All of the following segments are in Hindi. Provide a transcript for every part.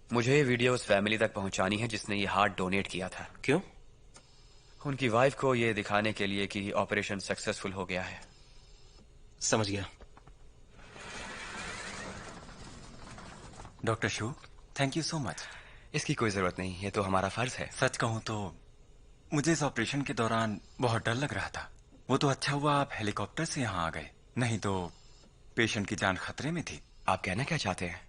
मुझे ये वीडियो उस फैमिली तक पहुंचानी है जिसने ये हार्ट डोनेट किया था। क्यों? उनकी वाइफ को ये दिखाने के लिए कि ऑपरेशन सक्सेसफुल हो गया है। समझ गया। Doctor Shu, thank you so much. इसकी कोई जरूरत नहीं, ये तो हमारा फर्ज है। सच कहूं तो मुझे इस ऑपरेशन के दौरान बहुत डर लग रहा था। वो तो अच्छा हुआ आप हेलीकॉप्टर से यहाँ आ गए, नहीं तो पेशेंट की जान खतरे में थी। आप कहना क्या चाहते हैं?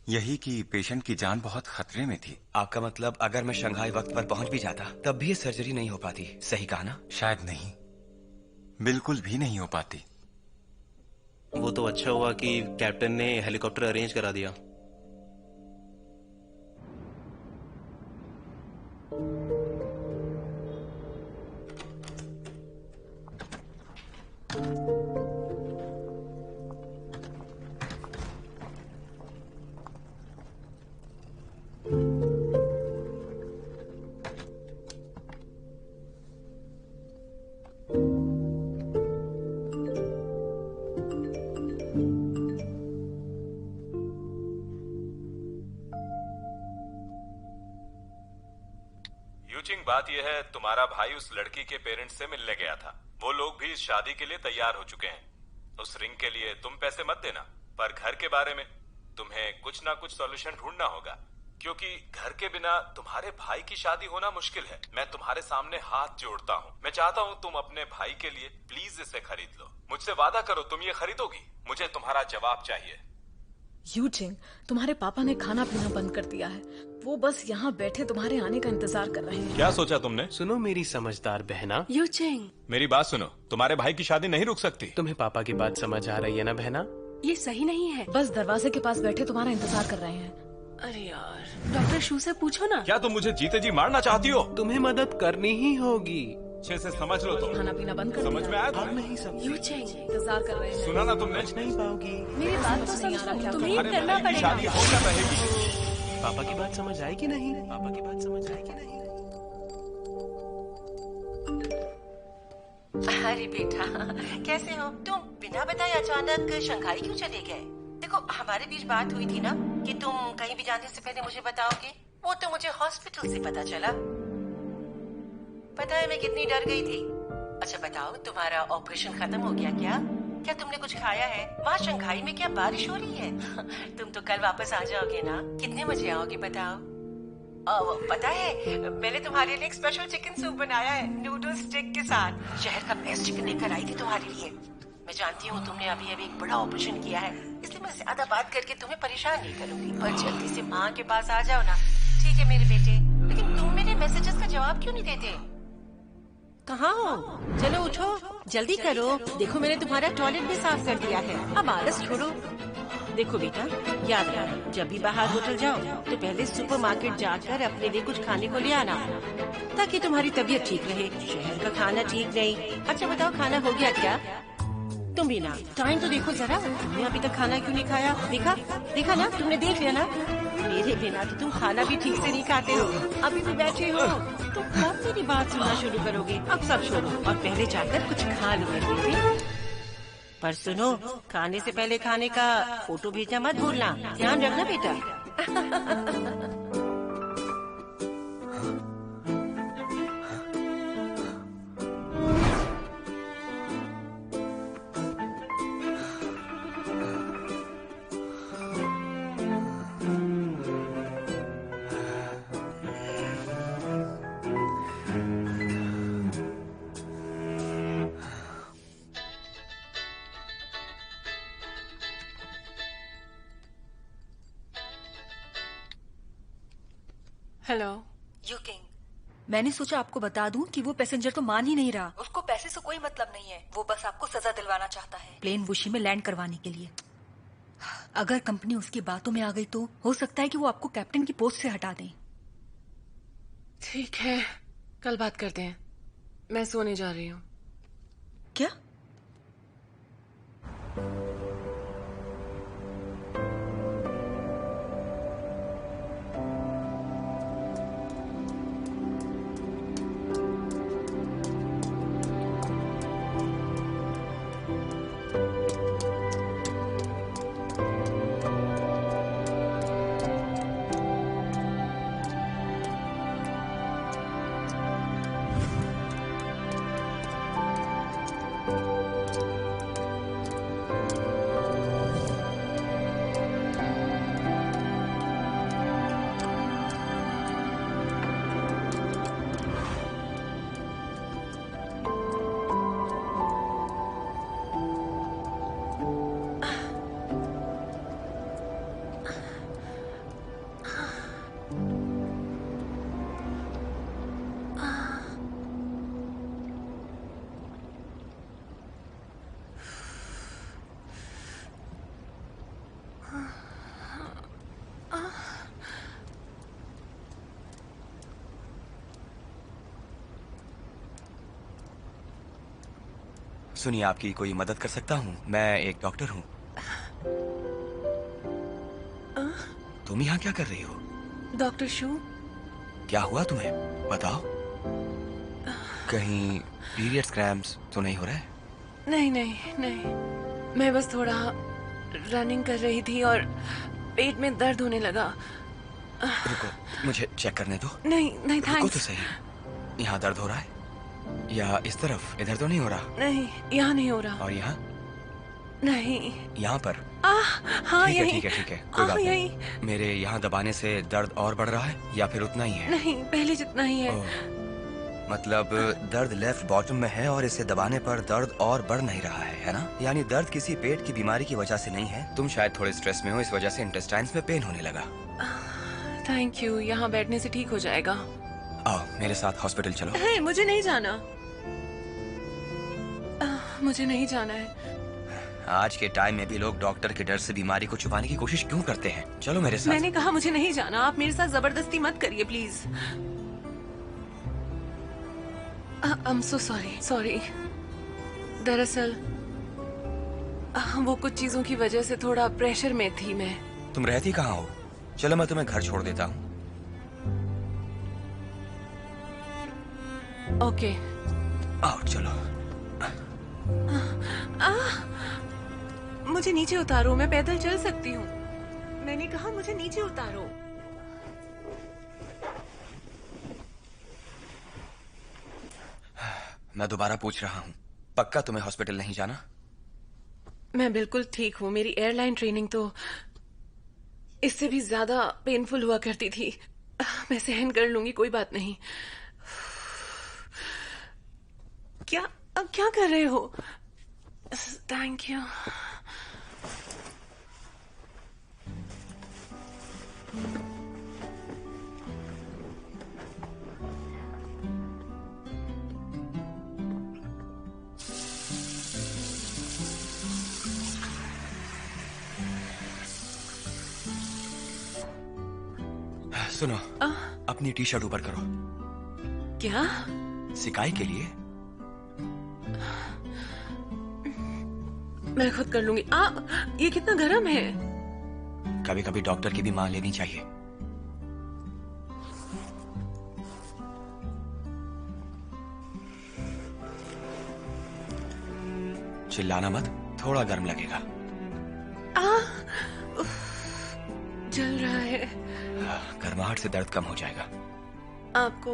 यही कि पेशेंट की जान बहुत खतरे में थी। आपका मतलब अगर मैं शंघाई वक्त पर पहुंच भी जाता तब भी ये सर्जरी नहीं हो पाती, सही कहा ना? शायद नहीं, बिल्कुल भी नहीं हो पाती। वो तो अच्छा हुआ कि कैप्टन ने हेलीकॉप्टर अरेंज करा दिया। बात यह है, तुम्हारा भाई उस लड़की के पेरेंट्स से मिलने गया था। वो लोग भी इस शादी के लिए तैयार हो चुके हैं। उस रिंग के लिए तुम पैसे मत देना, पर घर के बारे में तुम्हें कुछ ना कुछ सॉल्यूशन ढूंढना होगा, क्योंकि घर के बिना तुम्हारे भाई की शादी होना मुश्किल है। मैं तुम्हारे सामने हाथ जोड़ता हूँ। मैं चाहता हूँ तुम अपने भाई के लिए प्लीज इसे खरीद लो। मुझसे वादा करो तुम ये खरीदोगी। मुझे तुम्हारा जवाब चाहिए। यूचिंग, तुम्हारे पापा ने खाना पीना बंद कर दिया है। वो बस यहाँ बैठे तुम्हारे आने का इंतजार कर रहे हैं। क्या सोचा तुमने? सुनो मेरी समझदार बहना। यूचिंग, मेरी बात सुनो, तुम्हारे भाई की शादी नहीं रुक सकती। तुम्हें पापा की बात समझ आ रही है ना बहना? ये सही नहीं है। बस दरवाजे के पास बैठे तुम्हारा इंतजार कर रहे हैं। अरे यार, डॉक्टर शू से पूछो ना। क्या तुम मुझे जीते जी मारना चाहती हो? तुम्हें मदद करनी ही होगी। अच्छे से समझ लो तुम। खाना पीना बंद कर समझ में आया? अब नहीं समझ। यूचिंग, इंतजार कर रहे हैं। सुना ना तुमने? नहीं पाओगी। मेरी बात तो समझो, तुम्हें ये करना पड़ेगा। शादी हो क्या रहेगी? पापा की बात समझ आएगी नहीं? पापा की बात समझ आएगी नहीं? अरे बेटा, कैसे हो तुम? बिना बताए अचानक शंघाई क्यों चले गए? देखो, हमारे बीच बात हुई थी ना कि तुम कहीं भी जाने से पहले मुझे बताओगे। वो तो मुझे हॉस्पिटल से पता चला। पता है मैं कितनी डर गई थी। अच्छा बताओ, तुम्हारा ऑपरेशन खत्म हो गया क्या? क्या तुमने कुछ खाया है? वहाँ शंघाई में क्या बारिश हो रही है? तुम तो कल वापस आ जाओगे ना? कितने बजे आओगे बताओ? पता है, मैंने तुम्हारे लिए एक स्पेशल चिकन सूप बनाया है, नूडल स्टिक के साथ। शहर का बेस्ट चिकन लेकर आई थी तुम्हारे लिए। मैं जानती हूँ तुमने अभी अभी एक बड़ा ऑपरेशन किया है, इसलिए मैं ज्यादा बात करके तुम्हें परेशान नहीं करूंगी। पर जल्दी से माँ के पास आ जाओ ना। ठीक है मेरे बेटे, लेकिन तुम मेरे मैसेजेस का जवाब क्यों नहीं देते? कहाँ हो? चलो उठो, जल्दी करो। देखो मैंने तुम्हारा टॉयलेट भी साफ कर दिया है। अब आलस छोड़ो। देखो बेटा, याद रखना, जब भी बाहर होटल जाओ तो पहले सुपरमार्केट जाकर अपने लिए कुछ खाने को ले आना, ताकि तुम्हारी तबीयत ठीक रहे। शहर का खाना ठीक नहीं। अच्छा बताओ, खाना हो गया क्या? तुम भी ना, टाइम तो देखो जरा, तुमने अभी तक खाना क्यों नहीं खाया? देखा देखा ना, तुमने देख लिया ना। मेरे बिना तो तुम खाना भी ठीक से नहीं खाते हो, अभी भी बैठे हो। तो कब मेरी बात सुनना शुरू करोगे? अब सब छोड़ो और पहले जाकर कुछ खा लो मेरे बेटे। पर सुनो, खाने से पहले खाने का फोटो भेजना मत भूलना, ध्यान रखना बेटा। हेलो यू किंग, मैंने सोचा आपको बता दूं कि वो पैसेंजर तो मान ही नहीं रहा। उसको पैसे से कोई मतलब नहीं है, वो बस आपको सजा दिलवाना चाहता है प्लेन वुशी में लैंड करवाने के लिए। अगर कंपनी उसकी बातों में आ गई तो हो सकता है कि वो आपको कैप्टन की पोस्ट से हटा दें। ठीक है, कल बात करते हैं। मैं सोने जा रही हूँ। क्या? सुनिए, आपकी कोई मदद कर सकता हूँ? मैं एक डॉक्टर हूँ। तुम यहाँ क्या कर रही हो? डॉक्टर शू, क्या हुआ तुम्हें? बताओ। कहीं पीरियड्स क्रैम्प्स तो नहीं हो रहे? नहीं नहीं नहीं, मैं बस थोड़ा रनिंग कर रही थी और पेट में दर्द होने लगा। रुको, मुझे चेक करने दो। नहीं नहीं रुको थैंक्स। तो सही। यहाँ दर्द हो रहा है? या इस तरफ? इधर तो नहीं हो रहा? नहीं, यहाँ नहीं हो रहा। और यहाँ? नहीं। यहाँ पर? हाँ ठीक है यही। ठीक है ठीक है, कोई बात यही। नहीं। मेरे यहाँ दबाने से दर्द और बढ़ रहा है या फिर उतना ही है? नहीं, पहले जितना ही है। मतलब दर्द लेफ्ट बॉटम में है और इसे दबाने पर दर्द और बढ़ नहीं रहा है ना? यानी दर्द किसी पेट की बीमारी की वजह से नहीं है। तुम शायद थोड़े स्ट्रेस में हो, इस वजह से इंटेस्टाइन्स में पेन होने लगा। थैंक यू, यहाँ बैठने से ठीक हो जाएगा। आओ मेरे साथ हॉस्पिटल चलो। है, मुझे नहीं जाना। मुझे नहीं जाना है। आज के टाइम में भी लोग डॉक्टर के डर से बीमारी को छुपाने की कोशिश क्यों करते हैं? चलो मेरे साथ। मैंने कहा मुझे नहीं जाना, आप मेरे साथ जबरदस्ती मत करिए please. I am so sorry. दरअसल वो कुछ चीजों की वजह से थोड़ा प्रेशर में थी मैं। तुम रहती कहाँ हो? चलो मैं तुम्हें घर छोड़ देता हूँ। ओके। आओ चलो। मुझे नीचे उतारो, मैं पैदल चल सकती हूँ। मैंने कहा मुझे नीचे उतारो। मैं दोबारा पूछ रहा हूँ, पक्का तुम्हें हॉस्पिटल नहीं जाना? मैं बिल्कुल ठीक हूँ। मेरी एयरलाइन ट्रेनिंग तो इससे भी ज्यादा पेनफुल हुआ करती थी। मैं सहन कर लूंगी, कोई बात नहीं। क्या कर रहे हो? Thank you. सुनो, अपनी टी शर्ट ऊपर करो। क्या? सिकाई के लिए। मैं खुद कर लूंगी। ये कितना गर्म है। कभी कभी डॉक्टर की भी मान लेनी चाहिए। चिल्लाना मत, थोड़ा गर्म लगेगा। जल रहा है। गर्माहट से दर्द कम हो जाएगा। आपको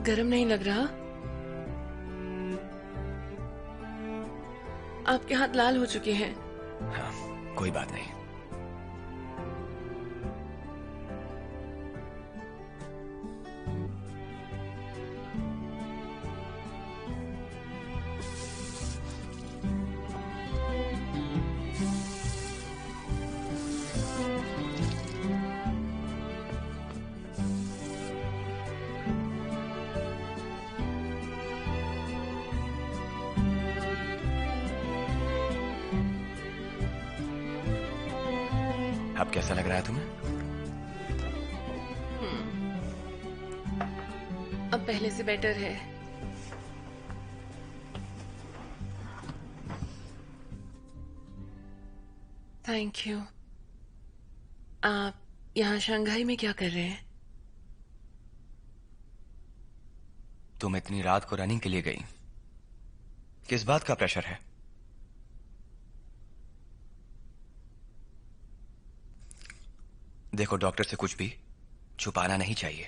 गर्म नहीं लग रहा? आपके हाथ लाल हो चुके हैं। हाँ, कोई बात नहीं। अब कैसा लग रहा है तुम्हें? अब पहले से बेटर है। Thank you. आप यहाँ शंघाई में क्या कर रहे हैं? तुम इतनी रात को रनिंग के लिए गई, किस बात का प्रेशर है? देखो, डॉक्टर से कुछ भी छुपाना नहीं चाहिए।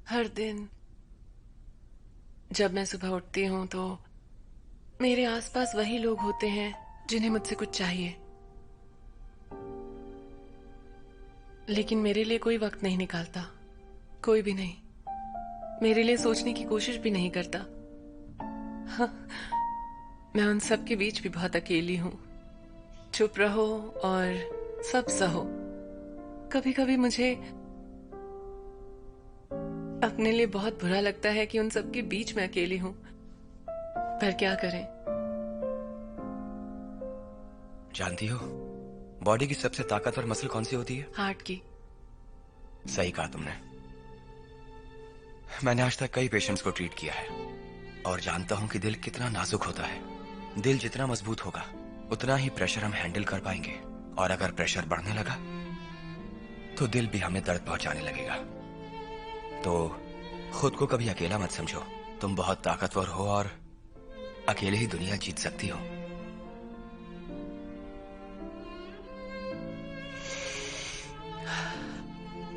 हर दिन जब मैं सुबह उठती हूं तो मेरे आसपास वही लोग होते हैं जिन्हें मुझसे कुछ चाहिए, लेकिन मेरे लिए कोई वक्त नहीं निकालता। कोई भी नहीं। मेरे लिए सोचने की कोशिश भी नहीं करता। मैं उन सब के बीच भी बहुत अकेली हूं। चुप रहो और सब सहो। कभी कभी मुझे अपने लिए बहुत बुरा लगता है कि उन सब के बीच में अकेली हूं, पर क्या करें। जानती हो, बॉडी की सबसे ताकतवर मसल कौन सी होती है? हार्ट की। सही कहा तुमने। मैंने आज तक कई पेशेंट्स को ट्रीट किया है और जानता हूं कि दिल कितना नाजुक होता है। दिल जितना मजबूत होगा उतना ही प्रेशर हम हैंडल कर पाएंगे, और अगर प्रेशर बढ़ने लगा तो दिल भी हमें दर्द पहुंचाने लगेगा। तो खुद को कभी अकेला मत समझो। तुम बहुत ताकतवर हो और अकेले ही दुनिया जीत सकती हो।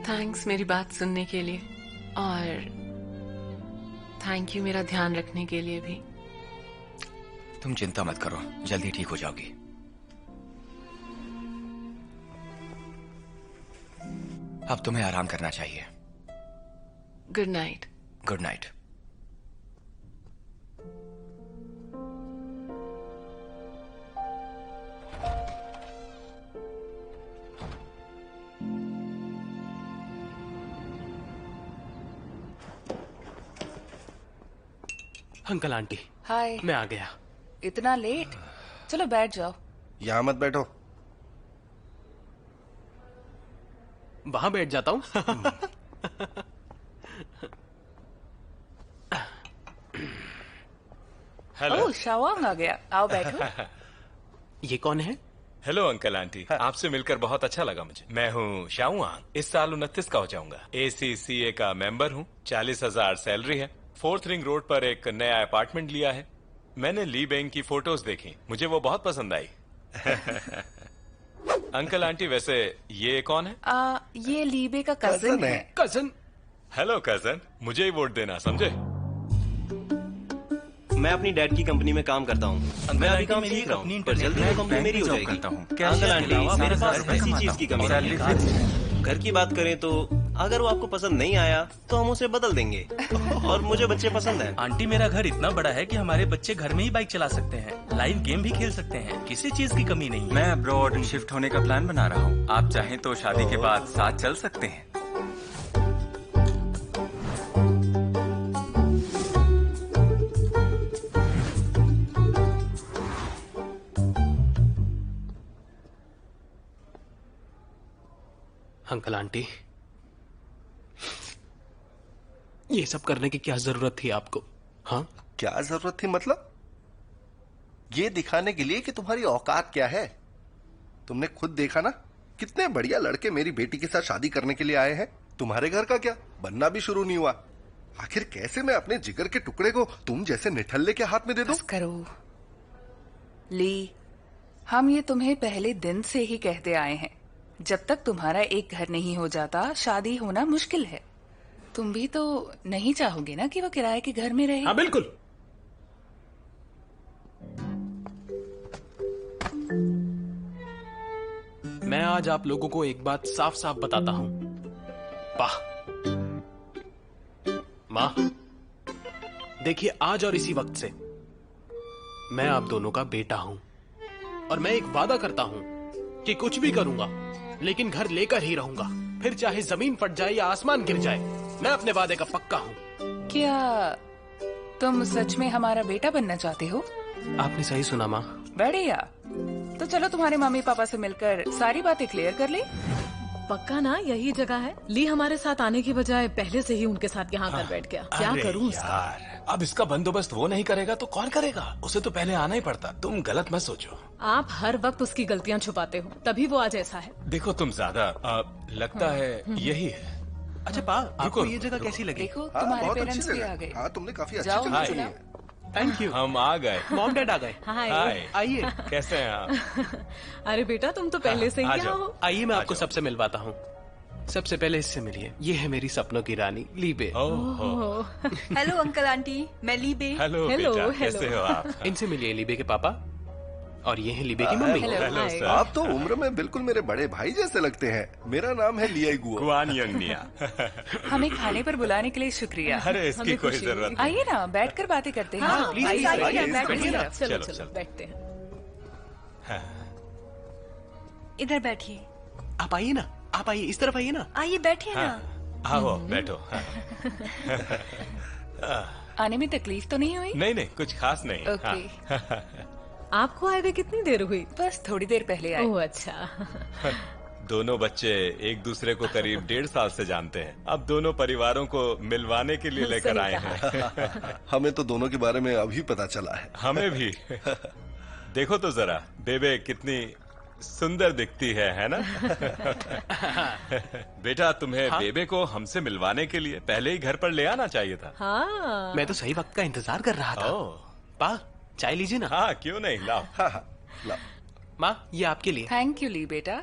थैंक्स मेरी बात सुनने के लिए, और थैंक यू मेरा ध्यान रखने के लिए भी। तुम चिंता मत करो, जल्दी ठीक हो जाओगी। अब तुम्हें आराम करना चाहिए। Good night. Good night. Uncle aunty, hi. मैं आ गया। इतना लेट? चलो बैठ जाओ। यहाँ मत बैठो। वहां बैठ जाता हूँ। हेलो। ओह, शावांग आ गया। आओ बैठो। ये कौन है? हेलो अंकल आंटी, आपसे मिलकर बहुत अच्छा लगा मुझे। मैं हूँ शाओआंग। इस साल 29 का हो जाऊंगा। ACCA का मेंबर हूँ। 40,000 सैलरी है। 4th रिंग रोड पर एक नया अपार्टमेंट लिया है। मैंने ली बेंग की फोटोज देखी, मुझे वो बहुत पसंद आई। अंकल आंटी, वैसे ये कौन है? ये लीबे का कजिन है। कजन? हेलो कजन, मुझे ही वोट देना, समझे? मैं अपनी डैड की कंपनी में काम करता हूँ। मैं अभी काम सीख रहा हूँ, पर जल्दी वो कंपनी मेरी हो जाएगी। अंकल आंटी, मेरे पास ऐसी चीज की कमी नहीं है। घर की बात करें तो अगर वो आपको पसंद नहीं आया तो हम उसे बदल देंगे। और मुझे बच्चे पसंद हैं। आंटी, मेरा घर इतना बड़ा है कि हमारे बच्चे घर में ही बाइक चला सकते हैं, लाइव गेम भी खेल सकते हैं, किसी चीज की कमी नहीं है। मैं अब्रॉड शिफ्ट होने का प्लान बना रहा हूँ। आप चाहें तो शादी के बाद साथ चल सकते हैं। अंकल आंटी, ये सब करने की क्या जरूरत थी आपको? हाँ, क्या जरूरत थी मतलब? ये दिखाने के लिए कि तुम्हारी औकात क्या है। तुमने खुद देखा ना, कितने बढ़िया लड़के मेरी बेटी के साथ शादी करने के लिए आए हैं। तुम्हारे घर का क्या बनना भी शुरू नहीं हुआ। आखिर कैसे मैं अपने जिगर के टुकड़े को तुम जैसे निठल्ले के हाथ में दे दूं? बस करो ली, हम ये तुम्हें पहले दिन से ही कहते आए हैं, जब तक तुम्हारा एक घर नहीं हो जाता शादी होना मुश्किल है। तुम भी तो नहीं चाहोगे ना कि वो किराए के घर में रहे? हाँ बिल्कुल। मैं आज आप लोगों को एक बात साफ साफ बताता हूं। वाह माँ, देखिए आज और इसी वक्त से मैं आप दोनों का बेटा हूं, और मैं एक वादा करता हूं कि कुछ भी करूंगा लेकिन घर लेकर ही रहूंगा, फिर चाहे जमीन फट जाए या आसमान गिर जाए, मैं अपने वादे का पक्का हूं। क्या तुम सच में हमारा बेटा बनना चाहते हो? आपने सही सुना माँ। बढ़िया, तो चलो तुम्हारे मम्मी पापा से मिलकर सारी बातें क्लियर कर ले। पक्का ना यही जगह है? ली हमारे साथ आने की बजाय पहले से ही उनके साथ यहाँ कर बैठ गया। क्या करूँ इसका? अब इसका बंदोबस्त वो नहीं करेगा तो कौन करेगा? उसे तो पहले आना ही पड़ता। तुम गलत मत सोचो। आप हर वक्त उसकी गलतियाँ छुपाते हो, तभी वो आज ऐसा है। देखो तुम ज्यादा लगता है यही है। अच्छा पा, आपको ये जगह कैसी लगी? देखो तुम्हारे पेरेंट्स भी आ गए। हाँ, तुमने काफी अच्छी जाओ, जगह चुनी है। Thank you. हम आ गए। मॉम डैड आ गए। हाय। आइए। कैसे हैं आप? अरे बेटा तुम तो पहले से ही यहाँ हो। आइए मैं आपको सबसे मिलवाता हूँ। सबसे पहले इससे मिलिए, ये है मेरी सपनों की रानी लीबे। हेलो अंकल आंटी, मैं लीबे। हेलो बेटा, कैसे हो आप? इनसे मिलिए लीबे के पापा, और ये है लीबे की मम्मी। Hello sir. आप तो उम्र में बिल्कुल मेरे बड़े भाई जैसे लगते हैं। मेरा नाम है लियाई गुआ। हमें खाने पर बुलाने के लिए शुक्रिया। अरे इसकी कोई जरूरत नहीं। आइए ना, बैठकर बातें करते हैं। हाँ, प्लीज चलो चलो बैठते हैं। इधर बैठिए। आप आइए ना, आप आइए, इस तरफ आइए ना। आइए बैठिए ना। आओ बैठो। आने में तकलीफ तो नहीं हुई? नहीं कुछ खास नहीं। ओके। आपको आए हुए कितनी देर हुई? बस थोड़ी देर पहले आए। ओह अच्छा। दोनों बच्चे एक दूसरे को करीब 1.5 साल से जानते हैं। अब दोनों परिवारों को मिलवाने के लिए लेकर आए हैं। हमें तो दोनों के बारे में अभी पता चला है। हमें भी। देखो तो जरा, बेबे कितनी सुंदर दिखती है ना? बेटा तुम्हें बेबे को हमसे मिलवाने के लिए पहले ही घर पर ले आना चाहिए था। हाँ। मैं तो सही वक्त का इंतजार कर रहा था। पा, चाय लीजिए ना। हाँ क्यों नहीं, लाओ। हाँ, लाओ। माँ ये आपके लिए। थैंक यू ली बेटा।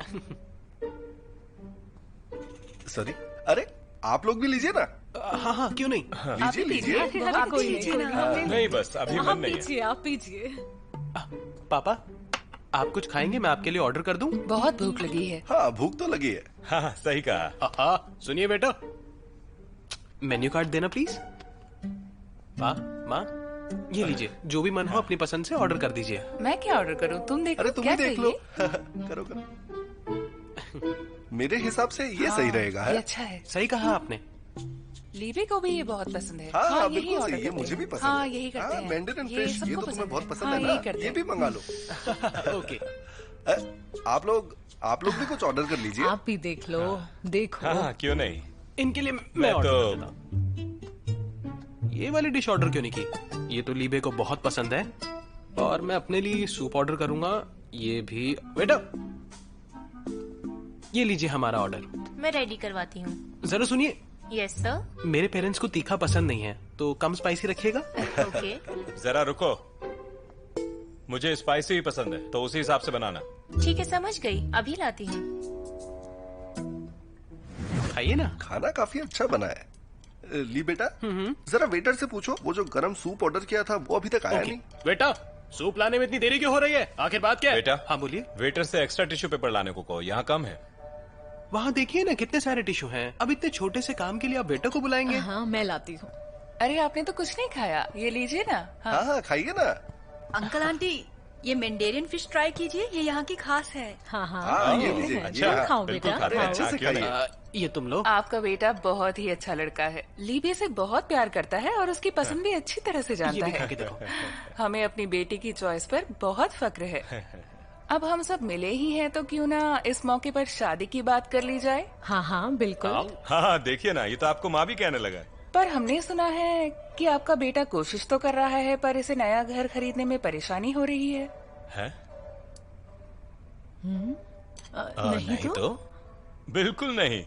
सॉरी, अरे आप लोग भी लीजिए ना। हाँ क्यों नहीं। लीजिए। नहीं बस अभी मन नहीं है। पीजिए, आप पीजिए। पापा आप कुछ खाएंगे? मैं आपके लिए ऑर्डर कर दूं? बहुत भूख लगी है। हाँ भूख तो लगी है। हाँ सही कहा। सुनिए बेटा, मेन्यू कार्ड देना प्लीज। माँ ये लीजिए, जो भी मन हो अपनी पसंद से ऑर्डर कर दीजिए। मैं क्या ऑर्डर करूं? तुम देखो। अरे तुम क्या भी देख लो। चाहिए? करो। मेरे हिसाब से ये सही रहेगा है। ये अच्छा है। सही कहा आपने। लीबे को भी ये बहुत पसंद है। हाँ, यही बिल्कुल ऑर्डर सही, ये करते मुझे भी हैं। पसंद हाँ है। यही करते हैं। मैंडेरिन ये फिश, ये सबको तो तुम्हें पसंद बहुत है। पसंद हाँ, है यही ना? करते ये हैं। भी मंगा लो। ओके। आप लोग भी कुछ ऑर्डर कर लीजिए। आप भी देख लो। देखो। हाँ क्यों नहीं। इनके लिए मैं मैं ऑर्डर तो कर देता हूं। ये वाली डिश ऑर्डर क्यों नहीं की? ये तो लीबे को बहुत पसंद है। और मैं अपने लिए सूप ऑर्डर करूंगा। ये भी बेटा, ये लीजिए हमारा ऑर्डर। मैं रेडी करवाती हूँ। जरा सुनिए। Yes sir. मेरे पेरेंट्स को तीखा पसंद नहीं है, तो कम स्पाइसी रखिएगा। ओके। जरा रुको, मुझे स्पाइसी ही पसंद है तो उसी हिसाब से बनाना। ठीक है समझ गई, अभी लाती हूँ। खाइए ना। खाना काफी अच्छा बना है। ली बेटा, जरा वेटर से पूछो, वो जो गरम सूप ऑर्डर किया था वो अभी तक आया नहीं। बेटा सूप लाने में इतनी देरी क्यों हो रही है? आखिर बात क्या है? बेटा। हाँ बोलिए। वेटर से एक्स्ट्रा टिश्यू पेपर लाने को कहो, यहाँ कम है। वहाँ देखिए ना कितने सारे टिश्यू हैं। अब इतने छोटे से काम के लिए आप बेटा को बुलाएंगे? हाँ मैं लाती हूँ। अरे आपने तो कुछ नहीं खाया, ये लीजिए ना। हाँ खाइए ना। अंकल आंटी ये मैंडेरियन फिश ट्राई कीजिए, ये यहाँ की खास है। हाँ ये लीजिए। अच्छा खाओ बेटा। अच्छे से खाइए। ये तुम लो। आपका बेटा बहुत ही अच्छा लड़का है। लीबे से बहुत प्यार करता है और उसकी पसंद भी अच्छी तरह से जानता है। हमें अपनी बेटी की चॉइस पर बहुत फक्र है। अब हम सब मिले ही हैं तो क्यों ना इस मौके पर शादी की बात कर ली जाए। हाँ बिल्कुल। हाँ देखिए ना, ये तो आपको माँ भी कहने लगा है। पर हमने सुना है कि आपका बेटा कोशिश तो कर रहा है पर इसे नया घर खरीदने में परेशानी हो रही है। है? नहीं तो बिल्कुल नहीं।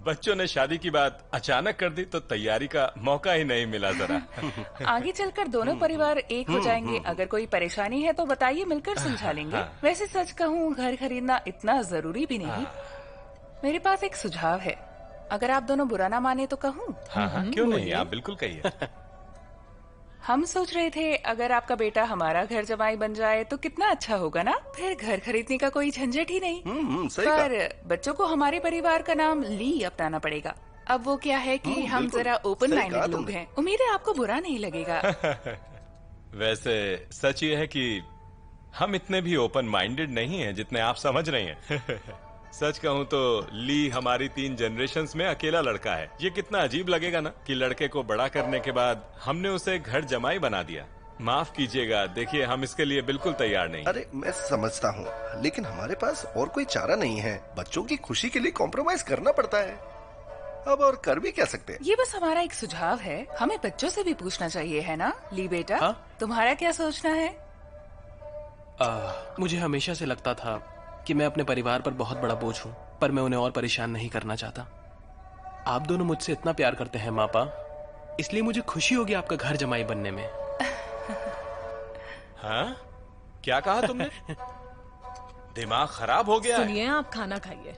बच्चों ने शादी की बात अचानक कर दी तो तैयारी का मौका ही नहीं मिला जरा। आगे चलकर दोनों परिवार एक हो जाएंगे। अगर कोई परेशानी है तो बताइए, मिलकर सुलझा लेंगे। वैसे सच कहूँ घर खरीदना इतना जरूरी भी नहीं। मेरे पास एक सुझाव है, अगर आप दोनों बुरा ना माने तो कहूँ? हाँ, क्यों नहीं, आप बिल्कुल कहिए। हम सोच रहे थे अगर आपका बेटा हमारा घर जमाई बन जाए तो कितना अच्छा होगा ना। फिर घर खरीदने का कोई झंझट ही नहीं। सही पर बच्चों को हमारे परिवार का नाम ली अपनाना पड़ेगा। अब वो क्या है कि हम जरा ओपन माइंडेड लोग हैं। उम्मीद है आपको बुरा नहीं लगेगा। वैसे सच ये है कि हम इतने भी ओपन माइंडेड नहीं हैं जितने आप समझ रहे हैं। सच कहूँ तो ली हमारी 3 जनरेशन्स में अकेला लड़का है। ये कितना अजीब लगेगा ना कि लड़के को बड़ा करने के बाद हमने उसे घर जमाई बना दिया। माफ कीजिएगा, देखिए हम इसके लिए बिल्कुल तैयार नहीं। अरे मैं समझता हूँ, लेकिन हमारे पास और कोई चारा नहीं है। बच्चों की खुशी के लिए कॉम्प्रोमाइज करना पड़ता है। अब और कर भी क्या सकते हैं? ये बस हमारा एक सुझाव है। हमें बच्चों से भी पूछना चाहिए, है ना ली बेटा? तुम्हारा क्या सोचना है? मुझे हमेशा से लगता था कि मैं अपने परिवार पर बहुत बड़ा बोझ हूँ, पर मैं उन्हें और परेशान नहीं करना चाहता। आप दोनों मुझसे इतना प्यार करते हैं मापा, इसलिए मुझे खुशी होगी आपका घर जमाई बनने में। हाँ? क्या कहा तुमने? दिमाग खराब हो गया है। सुनिए, आप खाना खाइए।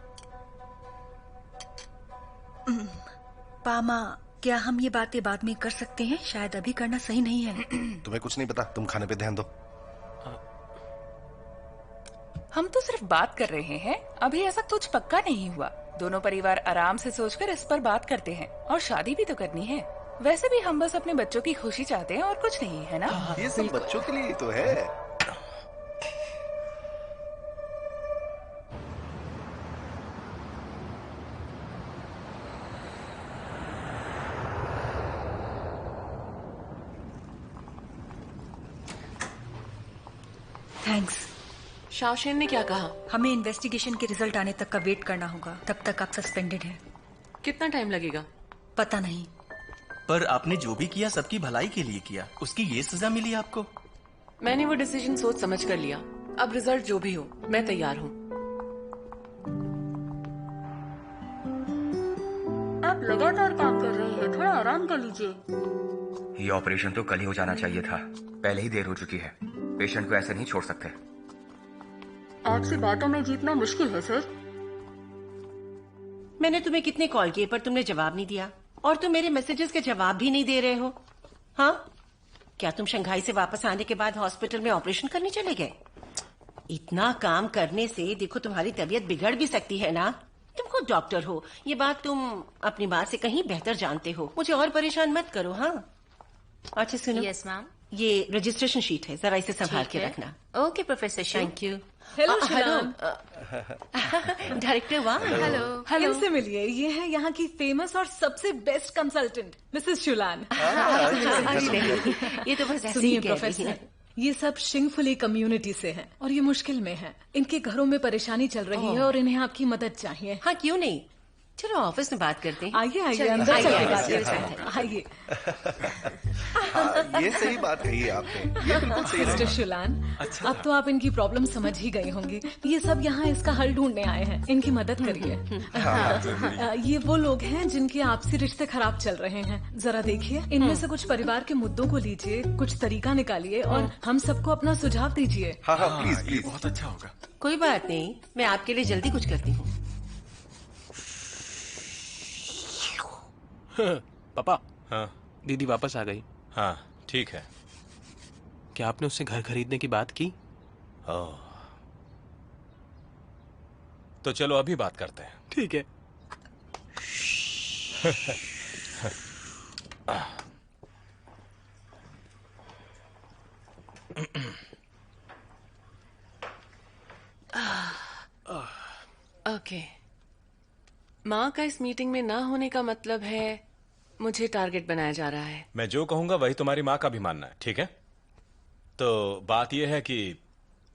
पामा, क्या हम ये बातें बाद में कर सकते हैं? शायद अभी करना सही नहीं है। तुम्हें कुछ नहीं पता, तुम खाने पे ध्यान दो। हम तो सिर्फ बात कर रहे हैं, अभी ऐसा कुछ पक्का नहीं हुआ। दोनों परिवार आराम से सोचकर इस पर बात करते हैं, और शादी भी तो करनी है। वैसे भी हम बस अपने बच्चों की खुशी चाहते हैं और कुछ नहीं, है ना? ये सब बच्चों के लिए ही तो है। थैंक्स। शाओशेन ने क्या कहा? हमें इन्वेस्टिगेशन के रिजल्ट आने तक का वेट करना होगा। तब तक आप सस्पेंडेड हैं। कितना टाइम लगेगा? पता नहीं। पर आपने जो भी किया सबकी भलाई के लिए किया, उसकी ये सजा मिली आपको। मैंने वो डिसीजन सोच समझ कर लिया। अब रिजल्ट जो भी हो, मैं तैयार हूँ। आप लगातार काम कर रहे हैं, थोड़ा आराम कर लीजिए। ये ऑपरेशन तो कल ही हो जाना चाहिए था। पहले ही देर हो चुकी है। पेशेंट को ऐसे नहीं छोड़ सकते। आपसे बातों में जीतना मुश्किल है सर। मैंने तुम्हें कितने कॉल किए पर तुमने जवाब नहीं दिया, और तुम मेरे मैसेजेस के जवाब भी नहीं दे रहे हो। हाँ, क्या तुम शंघाई से वापस आने के बाद हॉस्पिटल में ऑपरेशन करने चले गए? इतना काम करने से देखो तुम्हारी तबीयत बिगड़ भी सकती है ना। तुम खुद डॉक्टर हो, ये बात तुम अपनी माँ से कहीं बेहतर जानते हो। मुझे और परेशान मत करो। हाँ, अच्छा सुनो। Yes ma'am. ये रजिस्ट्रेशन शीट है, जरा इसे संभाल के रखना। Okay professor Shu. Thank you. Hello hello शिलान। डायरेक्टर वाह। हेलो। इनसे मिलिए, ये है यहाँ की फेमस और सबसे बेस्ट कंसल्टेंट मिसेस शुलान। ये तो बस ऐसे ही सुनिए कह रही प्रोफेसर, है। ये सब शिंगफुली कम्युनिटी से हैं और ये मुश्किल में हैं। इनके घरों में परेशानी चल रही है और इन्हें आपकी मदद चाहिए। हाँ, क्यों नहीं, चलो ऑफिस में बात करते हैं। आइए आइए, चलिए, अंदर आइए, चल के आइए, बात आइए, करते हैं। आइए। हाँ, ये सही बात कही है आपने, ये बिल्कुल सही मिस्टर है। शुलान, अब तो आप इनकी प्रॉब्लम समझ ही गई होंगी। ये सब यहाँ इसका हल ढूंढने आए हैं, इनकी मदद करिए। ये वो लोग हैं जिनके आपसी रिश्ते खराब चल रहे हैं। जरा देखिए, इनमें से कुछ परिवार के मुद्दों को लीजिए, कुछ तरीका निकालिए और हम सबको अपना सुझाव दीजिए। हाँ हाँ, प्लीज प्लीज। बहुत अच्छा होगा। कोई बात नहीं, मैं आपके लिए जल्दी कुछ करती हूँ। पापा। हाँ दीदी वापस आ गई। हाँ ठीक है। क्या आपने उससे घर खरीदने की बात की? ओह, तो चलो अभी बात करते हैं। ठीक है। ओके, माँ का इस मीटिंग में ना होने का मतलब है मुझे टारगेट बनाया जा रहा है। मैं जो कहूंगा वही तुम्हारी माँ का भी मानना है, ठीक है? तो बात यह है कि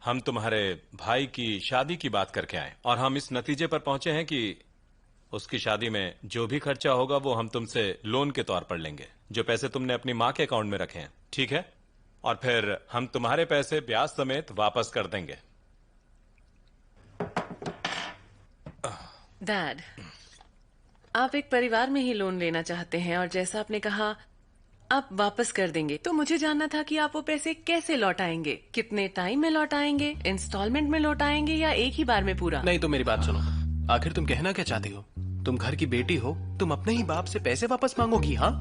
हम तुम्हारे भाई की शादी की बात करके आए और हम इस नतीजे पर पहुंचे हैं कि उसकी शादी में जो भी खर्चा होगा वो हम तुमसे लोन के तौर पर लेंगे, जो पैसे तुमने अपनी माँ के अकाउंट में रखे हैं, ठीक है? और फिर हम तुम्हारे पैसे ब्याज समेत वापस कर देंगे। डैड, आप एक परिवार में ही लोन लेना चाहते हैं और जैसा आपने कहा आप वापस कर देंगे, तो मुझे जानना था कि आप वो पैसे कैसे लौटाएंगे, कितने टाइम में लौटाएंगे, इंस्टॉलमेंट में लौटाएंगे या एक ही बार में पूरा? नहीं तो मेरी बात सुनो, आखिर तुम कहना क्या चाहती हो? तुम घर की बेटी हो, तुम अपने ही बाप से पैसे वापस मांगोगी? हाँ,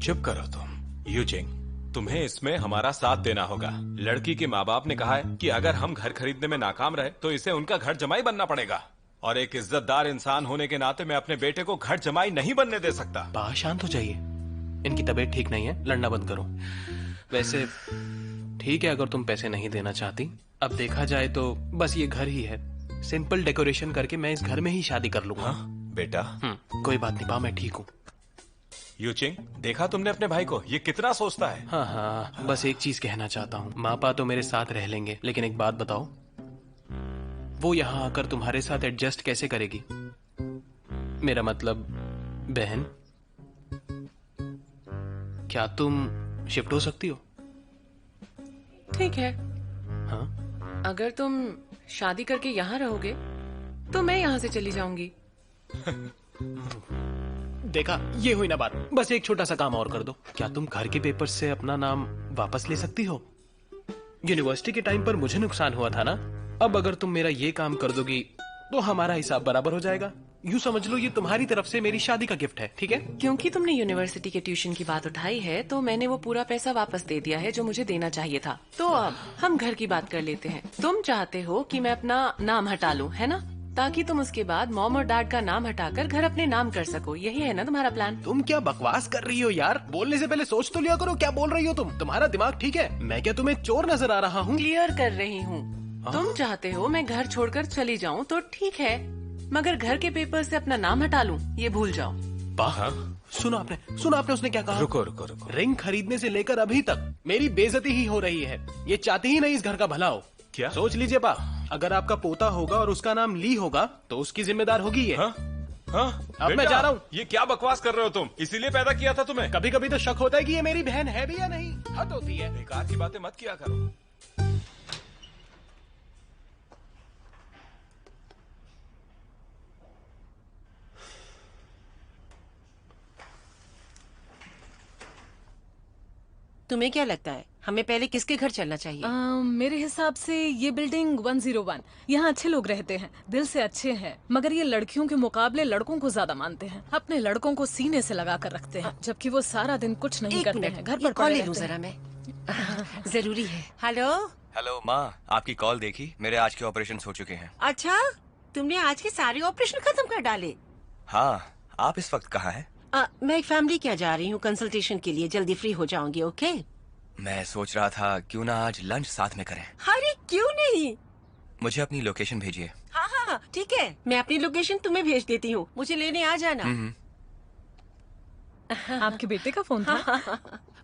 चुप करो तुम यूजिंग, तुम्हें इसमें हमारा साथ देना होगा। लड़की के माँ बाप ने कहा है कि अगर हम घर खरीदने में नाकाम रहे तो इसे उनका घर जमाई बनना पड़ेगा, और एक इज्जतदार इंसान होने के नाते मैं अपने बेटे को घर जमाई नहीं बनने दे सकता। बा शांत हो जाइए, इनकी तबीयत ठीक नहीं है, लड़ना बंद करो। वैसे ठीक है, अगर तुम पैसे नहीं देना चाहती, अब देखा जाए तो बस ये घर ही है, सिंपल डेकोरेशन करके मैं इस घर में ही शादी कर लूंगा। हाँ, बेटा कोई बात नहीं पा, मैं ठीक हूँ। यूचिंग, देखा तुमने अपने भाई को, ये कितना सोचता है। हाँ हाँ, बस एक चीज कहना चाहता हूँ, माँ पा तो मेरे साथ रह लेंगे, लेकिन एक बात बताओ, वो यहाँ आकर तुम्हारे साथ एडजस्ट कैसे करेगी? मेरा मतलब बहन, क्या तुम शिफ्ट हो सकती हो? ठीक है। हाँ, अगर तुम शादी करके यहाँ रहोगे तो मैं यहाँ से चली जाऊंगी। देखा, ये हुई ना बात। बस एक छोटा सा काम और कर दो, क्या तुम घर के पेपर से अपना नाम वापस ले सकती हो? यूनिवर्सिटी के टाइम पर मुझे नुकसान हुआ था ना, अब अगर तुम मेरा ये काम कर दोगी तो हमारा हिसाब बराबर हो जाएगा। यूँ समझ लो ये तुम्हारी तरफ से मेरी शादी का गिफ्ट है, ठीक है? क्योंकि तुमने यूनिवर्सिटी के ट्यूशन की बात उठाई है तो मैंने वो पूरा पैसा वापस दे दिया है जो मुझे देना चाहिए था। तो अब हम घर की बात कर लेते हैं। तुम चाहते हो कि मैं अपना नाम हटा लूं, है ना? ताकि तुम उसके बाद मॉम और डैड का नाम हटाकर घर अपने नाम कर सको, यही है ना तुम्हारा प्लान? तुम क्या बकवास कर रही हो यार? बोलने से पहले सोच तो लिया करो, क्या बोल रही हो तुम? तुम्हारा दिमाग ठीक है? मैं क्या तुम्हें चोर नजर आ रहा हूँ? क्लियर कर रही हूँ। तुम चाहते हो मैं घर छोड़कर चली जाऊँ तो ठीक है, मगर घर के पेपर से अपना नाम हटा लूं ये भूल जाओ। सुना आपने उसने क्या कहा? रुको रुको रुको, रिंग खरीदने से लेकर अभी तक मेरी बेइज्जती ही हो रही है। ये चाहती ही नहीं इस घर का भला हो। क्या सोच लीजिए पा, अगर आपका पोता होगा और उसका नाम ली होगा तो उसकी जिम्मेदार होगी ये। अब मैं जा रहा हूँ। ये क्या बकवास कर रहे हो तुम? इसीलिए पैदा किया था तुम्हें। कभी कभी तो शक होता है कि ये मेरी बहन है भी या नहीं, हद होती है। बेकार की बातें मत किया करो। तुम्हें क्या लगता है हमें पहले किसके घर चलना चाहिए? मेरे हिसाब से ये बिल्डिंग 101, यहाँ अच्छे लोग रहते हैं, दिल से अच्छे हैं, मगर ये लड़कियों के मुकाबले लड़कों को ज्यादा मानते हैं, अपने लड़कों को सीने से लगा कर रखते हैं, जबकि वो सारा दिन कुछ नहीं करते हैं, घर पर पड़े रहते हैं। जरा मैं जरूरी है। हेलो हेलो माँ, आपकी कॉल देखी, मेरे आज के ऑपरेशन हो चुके हैं। अच्छा, तुमने आज के सारे ऑपरेशन खत्म कर डाले? हाँ, आप इस वक्त कहाँ हैं? मैं एक फैमिली के यहाँ जा रही हूँ कंसल्टेशन के लिए, जल्दी फ्री हो जाऊंगी। ओके? मैं सोच रहा था क्यों ना आज लंच साथ में करें। अरे क्यों नहीं, मुझे अपनी लोकेशन भेजिए। हाँ हाँ ठीक है, मैं अपनी लोकेशन तुम्हें भेज देती हूँ, मुझे लेने आ जाना। आपके बेटे का फोन था?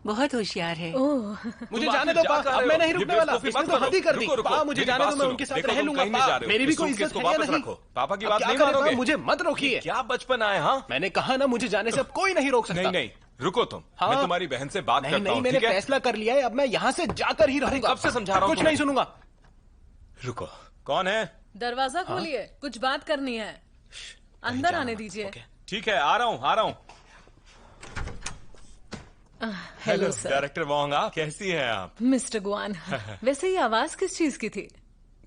बहुत होशियार है। ओह, मुझे जाने दो पा, अब मैं नहीं रुकने वाला। इसने तो हद ही कर दी। पा, मुझे जाने दो, मैं उनके साथ रह लूंगा। पा, मेरी भी कोई इज्जत है या नहीं? पापा की बात नहीं मानोगे? मुझे मत रोकिए। क्या बचपन आए? हाँ, मैंने कहा ना, मुझे जाने से अब कोई नहीं रोक सकता। नहीं, रुको तुम। मैं तुम्हारी बहन से बात करता हूँ। नहीं, मैंने फैसला कर लिया है, अब मैं यहाँ से जाकर ही रहूंगा। कब से समझा रहा हूँ? कुछ नहीं सुनूंगा। रुको, कौन है? दरवाजा खोलिए, कुछ बात करनी है, अंदर आने दीजिए। ठीक है, आ रहा हूँ। Hello sir. डायरेक्टर वोंग, कैसी हैं आप? मिस्टर गुआन, वैसे ये आवाज किस चीज की थी?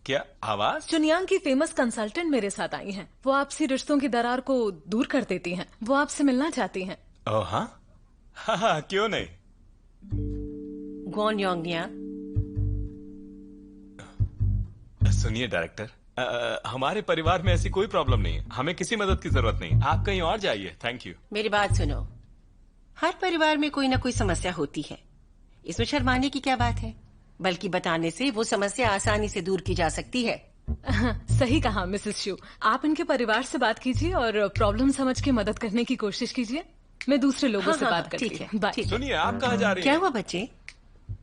क्या आवाज? चुनियांग की फेमस कंसल्टेंट मेरे साथ आई हैं। वो आपसी रिश्तों की दरार को दूर कर देती हैं। वो आपसे मिलना चाहती हैं। ओह हाँ, क्यों नहीं? गॉन योंगनिया, सुनिए डायरेक्टर, हमारे परिवार में ऐसी कोई प्रॉब्लम नहीं है, हमें किसी मदद की जरूरत नहीं, आप कहीं और जाइए। Thank you. मेरी बात सुनो, हर परिवार में कोई ना कोई समस्या होती है, इसमें शर्माने की क्या बात है? बल्कि बताने से वो समस्या आसानी से दूर की जा सकती है। सही कहा मिसेस शू, आप इनके परिवार से बात कीजिए और प्रॉब्लम समझ के मदद करने की कोशिश कीजिए। मैं दूसरे लोगों से बात करती हूँ। बाय। सुनिए, आप कहाँ जा रही हैं? क्या हुआ बच्चे?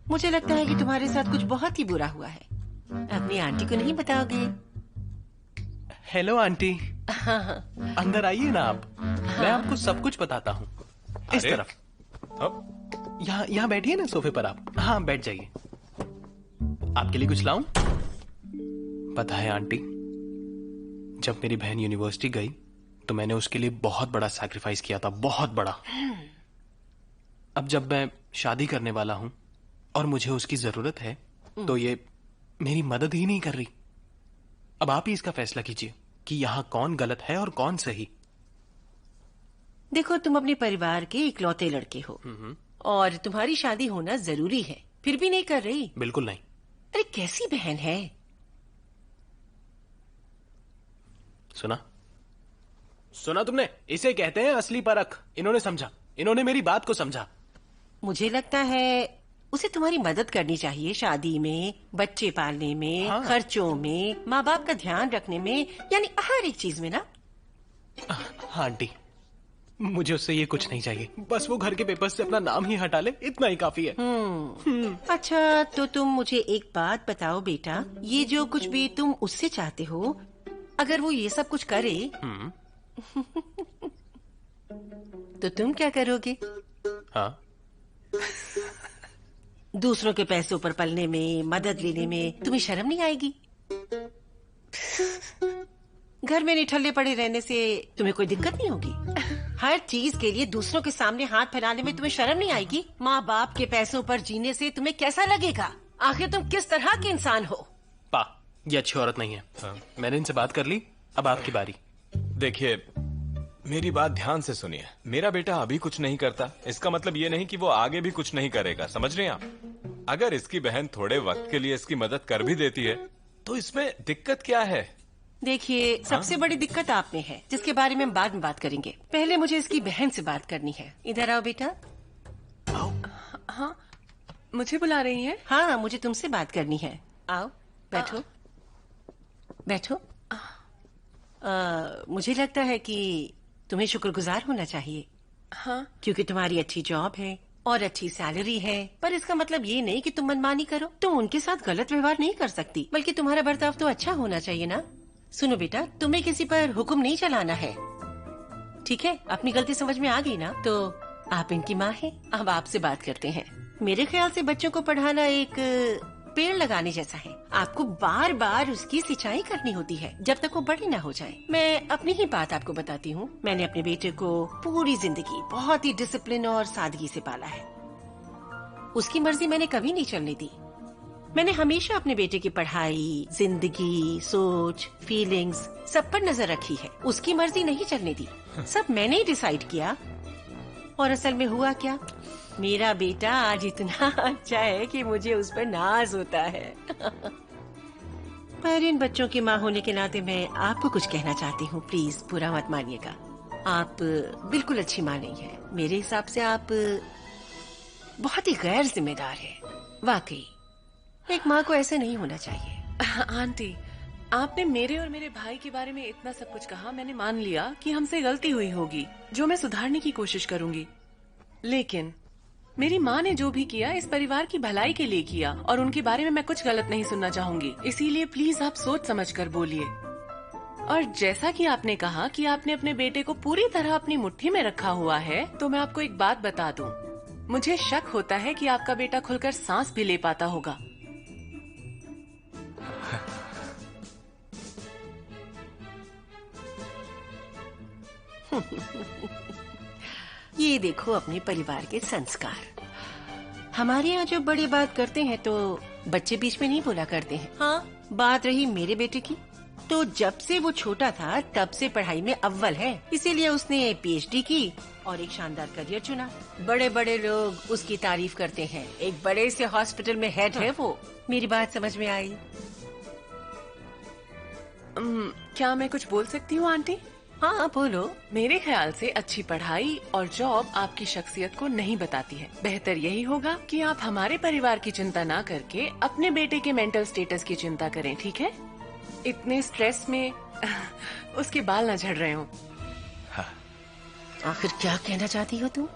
मुझे लगता है कि तुम्हारे साथ कुछ बहुत ही बुरा हुआ है। अपनी आंटी को नहीं बताओगे? Hello aunty. अंदर आइए ना आप, मैं आपको सब कुछ बताता हूँ। इस अरे? तरफ यहाँ बैठिए ना सोफे पर आप। हाँ बैठ जाइए। आपके लिए कुछ लाऊं? पता है आंटी, जब मेरी बहन यूनिवर्सिटी गई तो मैंने उसके लिए बहुत बड़ा सैक्रिफाइस किया था, बहुत बड़ा। अब जब मैं शादी करने वाला हूं और मुझे उसकी जरूरत है तो ये मेरी मदद ही नहीं कर रही। अब आप ही इसका फैसला कीजिए कि यहाँ कौन गलत है और कौन सही। देखो, तुम अपने परिवार के इकलौते लड़के हो और तुम्हारी शादी होना जरूरी है, फिर भी नहीं कर रही। बिल्कुल नहीं। अरे कैसी बहन है। सुना तुमने? इसे कहते हैं असली परख। इन्होंने समझा, इन्होंने मेरी बात को समझा। मुझे लगता है उसे तुम्हारी मदद करनी चाहिए, शादी में, बच्चे पालने में, हाँ। खर्चों में, माँ बाप का ध्यान रखने में, यानी हर एक चीज में ना। हाँ आंटी, मुझे उससे ये कुछ नहीं चाहिए। बस वो घर के पेपर्स से अपना नाम ही हटा ले, इतना ही काफी है। अच्छा, तो तुम मुझे एक बात बताओ बेटा, ये जो कुछ भी तुम उससे चाहते हो, अगर वो ये सब कुछ करे तो तुम क्या करोगे? हाँ, दूसरों के पैसों पर पलने में, मदद लेने में तुम्हें शर्म नहीं आएगी? घर में निठल्ले पड़े रहने से तुम्हें कोई दिक्कत नहीं होगी? हर चीज के लिए दूसरों के सामने हाथ फैलाने में तुम्हें शर्म नहीं आएगी? माँ बाप के पैसों पर जीने से तुम्हें कैसा लगेगा? आखिर तुम किस तरह के इंसान हो? पा, ये अच्छी औरत नहीं है। मैंने इनसे बात कर ली, अब आपकी बारी। देखिए, मेरी बात ध्यान से सुनिए। मेरा बेटा अभी कुछ नहीं करता, इसका मतलब ये नहीं कि वो आगे भी कुछ नहीं करेगा, समझ रहे हैं आप? अगर इसकी बहन थोड़े वक्त के लिए इसकी मदद कर भी देती है तो इसमें दिक्कत क्या है? देखिए, सबसे बड़ी दिक्कत आप में है, जिसके बारे में हम बाद में बात करेंगे। पहले मुझे इसकी बहन से बात करनी है। इधर आओ बेटा। हाँ, मुझे बुला रही हैं? हाँ, मुझे तुमसे बात करनी है। आओ, बैठो बैठो। मुझे लगता है कि तुम्हें शुक्रगुजार होना चाहिए। हाँ, क्योंकि तुम्हारी अच्छी जॉब है और अच्छी सैलरी है, पर इसका मतलब ये नहीं कि तुम मनमानी करो। तुम उनके साथ गलत व्यवहार नहीं कर सकती, बल्कि तुम्हारा बर्ताव तो अच्छा होना चाहिए ना। सुनो बेटा, तुम्हें किसी पर हुक्म नहीं चलाना है, ठीक है? अपनी गलती समझ में आ गई ना? तो आप इनकी माँ हैं। अब आपसे बात करते हैं। मेरे ख्याल से बच्चों को पढ़ाना एक पेड़ लगाने जैसा है। आपको बार बार उसकी सिंचाई करनी होती है जब तक वो बड़े ना हो जाए। मैं अपनी ही बात आपको बताती हूँ। मैंने अपने बेटे को पूरी जिंदगी बहुत ही डिसिप्लिन और सादगी से पाला है। उसकी मर्जी मैंने कभी नहीं चलने दी। मैंने हमेशा अपने बेटे की पढ़ाई, जिंदगी, सोच, फीलिंग्स सब पर नजर रखी है। उसकी मर्जी नहीं चलने दी, सब मैंने ही डिसाइड किया। और असल में हुआ क्या, मेरा बेटा आज इतना अच्छा है कि मुझे उस पर नाज होता है। पर इन बच्चों की माँ होने के नाते मैं आपको कुछ कहना चाहती हूँ, प्लीज बुरा मत मानिएगा। आप बिल्कुल अच्छी माँ नहीं है। मेरे हिसाब से आप बहुत ही गैर जिम्मेदार है। वाकई एक माँ को ऐसे नहीं होना चाहिए। आंटी, आपने मेरे और मेरे भाई के बारे में इतना सब कुछ कहा, मैंने मान लिया कि हमसे गलती हुई होगी, जो मैं सुधारने की कोशिश करूंगी। लेकिन मेरी माँ ने जो भी किया इस परिवार की भलाई के लिए किया, और उनके बारे में मैं कुछ गलत नहीं सुनना चाहूंगी। इसीलिए प्लीज आप सोच समझ कर बोलिए। और जैसा कि आपने कहा कि आपने अपने बेटे को पूरी तरह अपनी मुट्ठी में रखा हुआ है, तो मैं आपको एक बात बता दूं। मुझे शक होता है कि आपका बेटा खुलकर सांस भी ले पाता होगा। ये देखो अपने परिवार के संस्कार। हमारे यहाँ जब बड़े बात करते हैं तो बच्चे बीच में नहीं बोला करते हैं। हाँ, बात रही मेरे बेटे की, तो जब से वो छोटा था तब से पढ़ाई में अव्वल है। इसीलिए उसने पीएचडी की और एक शानदार करियर चुना। बड़े बड़े लोग उसकी तारीफ करते हैं। एक बड़े से हॉस्पिटल में हेड है वो। मेरी बात समझ में आई? क्या मैं कुछ बोल सकती हूँ आंटी? हाँ बोलो। मेरे ख्याल से अच्छी पढ़ाई और जॉब आपकी शख्सियत को नहीं बताती है। बेहतर यही होगा कि आप हमारे परिवार की चिंता ना करके अपने बेटे के मेंटल स्टेटस की चिंता करें, ठीक है? इतने स्ट्रेस में उसके बाल ना झड़ रहे हो। हाँ। आखिर क्या कहना चाहती हो तुम?